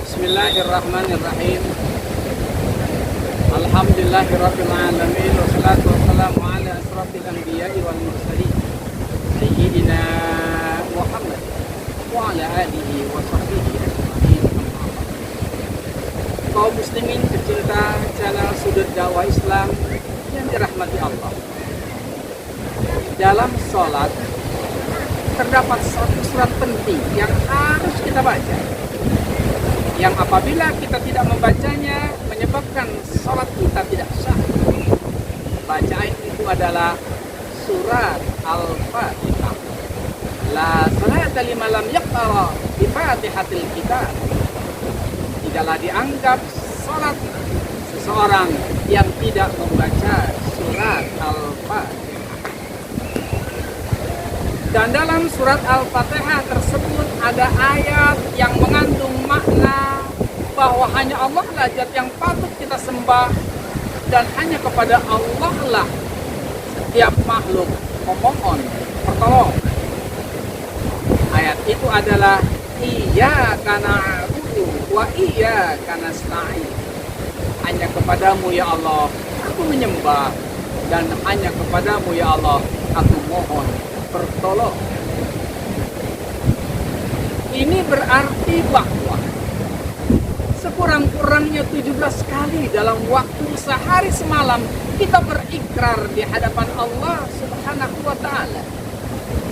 Bismillahirrahmanirrahim. Alhamdulillahirabbil alamin wassalatu wassalamu ala asrofil anbiya'i wal mursalin sayyidina Muhammad wa ala alihi wa sahbihi ajma'in. Kaum muslimin pecinta channel Sudut Dakwah Islam yang dirahmati Allah. Dalam sholat terdapat satu surat penting yang harus kita baca, yang apabila kita tidak membacanya menyebabkan sholat kita tidak sah. Bacaan itu adalah surat Al-Fatihah. La salata liman lam yaqra bi Fatihatil Kitab. Tidaklah dianggap sholat seseorang yang tidak membaca surat Al-Fatihah. Dan dalam surat Al-Fatihah tersebut ada ayat yang mengandung makna bahwa hanya Allah lah zat yang patut kita sembah, dan hanya kepada Allah lah setiap makhluk memohon pertolongan. Ayat itu adalah iyyaka na'budu wa iyyaka nasta'in. Hanya kepadamu ya Allah aku menyembah, dan hanya kepadamu ya Allah aku mohon pertolongan. Ini berarti bahwa sekurang-kurangnya 17 kali dalam waktu sehari semalam kita berikrar di hadapan Allah Subhanahu wa ta'ala.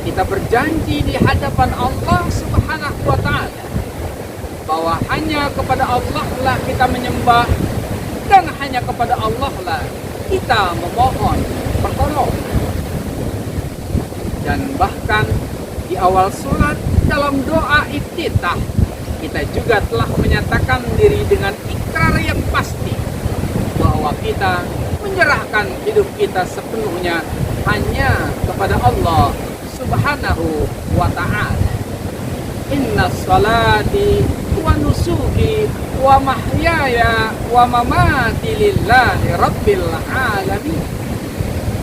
Kita berjanji di hadapan Allah Subhanahu wa ta'ala bahwa hanya kepada Allah lah kita menyembah, dan hanya kepada Allah lah kita memohon pertolongan. Dan bahkan di awal surat dalam doa iftitah kita juga telah menyatakan diri dengan ikrar yang pasti bahwa kita menyerahkan hidup kita sepenuhnya hanya kepada Allah Subhanahu wa ta'ala. Inna salati wa nusuki wa mahyaya wa mamati lillahi rabbil alamin.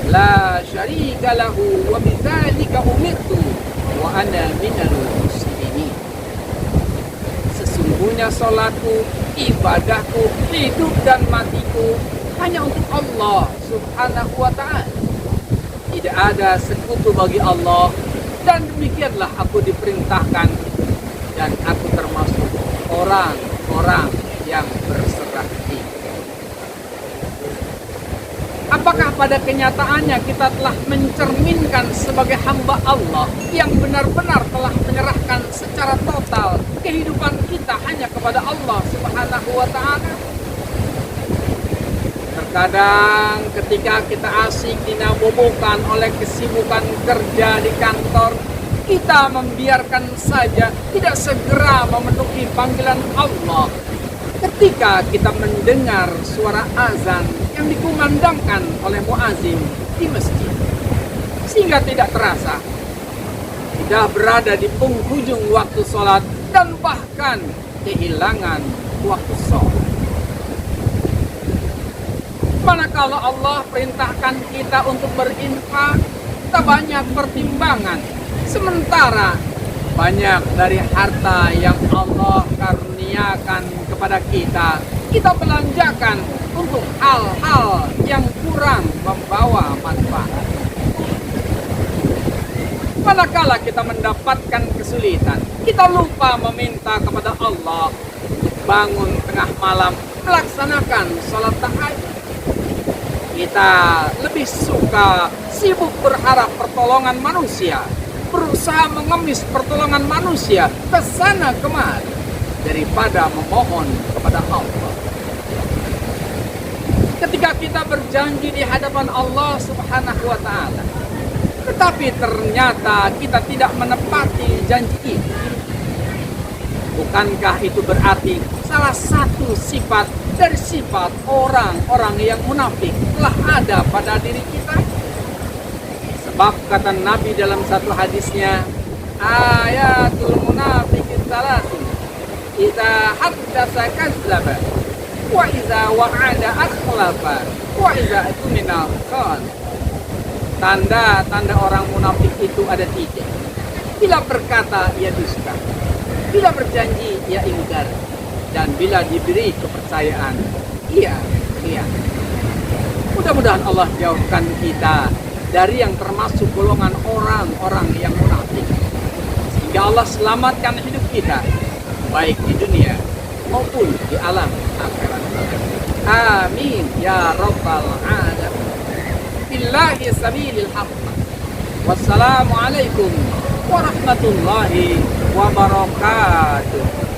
La syarika lahu wa bidzalika umirtu wa ana minal muslimin. Sesungguhnya salatku, ibadahku, hidup dan matiku hanya untuk Allah Subhanahu wa ta'ala. Tidak ada sekutu bagi Allah, dan demikianlah aku diperintahkan, dan aku termasuk orang-orang yang berserah diri. Apakah pada kenyataannya kita telah mencerminkan sebagai hamba Allah yang benar-benar telah menyerahkan secara total kehidupan kita hanya kepada Allah Subhanahu wa ta'ala? Terkadang ketika kita asik dinabobokan oleh kesibukan kerja di kantor, kita membiarkan saja, tidak segera memenuhi panggilan Allah ketika kita mendengar suara azan yang dikumandangkan oleh muazin di masjid, sehingga tidak terasa sudah berada di penghujung waktu sholat dan bahkan kehilangan waktu sholat. Manakala Allah perintahkan kita untuk berinfak, kita banyak pertimbangan, sementara banyak dari harta yang Allah karuniakan kepada kita, kita belanjakan untuk hal-hal yang kurang membawa manfaat. Manakala kita mendapatkan kesulitan, kita lupa meminta kepada Allah, bangun tengah malam, melaksanakan sholat tahajud. Kita lebih suka sibuk berharap pertolongan manusia, berusaha mengemis pertolongan manusia ke sana kemari, daripada memohon kepada Allah. Ketika kita berjanji di hadapan Allah Subhanahu wa ta'ala, tetapi ternyata kita tidak menepati janji itu, bukankah itu berarti salah satu sifat dari sifat orang-orang yang munafik telah ada pada diri kita? Sebab kata Nabi dalam satu hadisnya, ayatul munafiqin salatu, idza haddatsa kadzdzaba, wa idza wa'ada akhlafa, wa idza atumina khan. Tanda-tanda orang munafik itu ada 3. Bila berkata ia dusta, bila berjanji ia ingkar, dan bila diberi kepercayaan, ia lihat. Mudah-mudahan Allah jauhkan kita dari yang termasuk golongan orang-orang yang munafik, sehingga Allah selamatkan hidup kita baik di dunia maupun di alam akhirat. Amin ya rabbal alamin. Billahi sabilil haqq. Wassalamualaikum warahmatullahi wabarakatuh.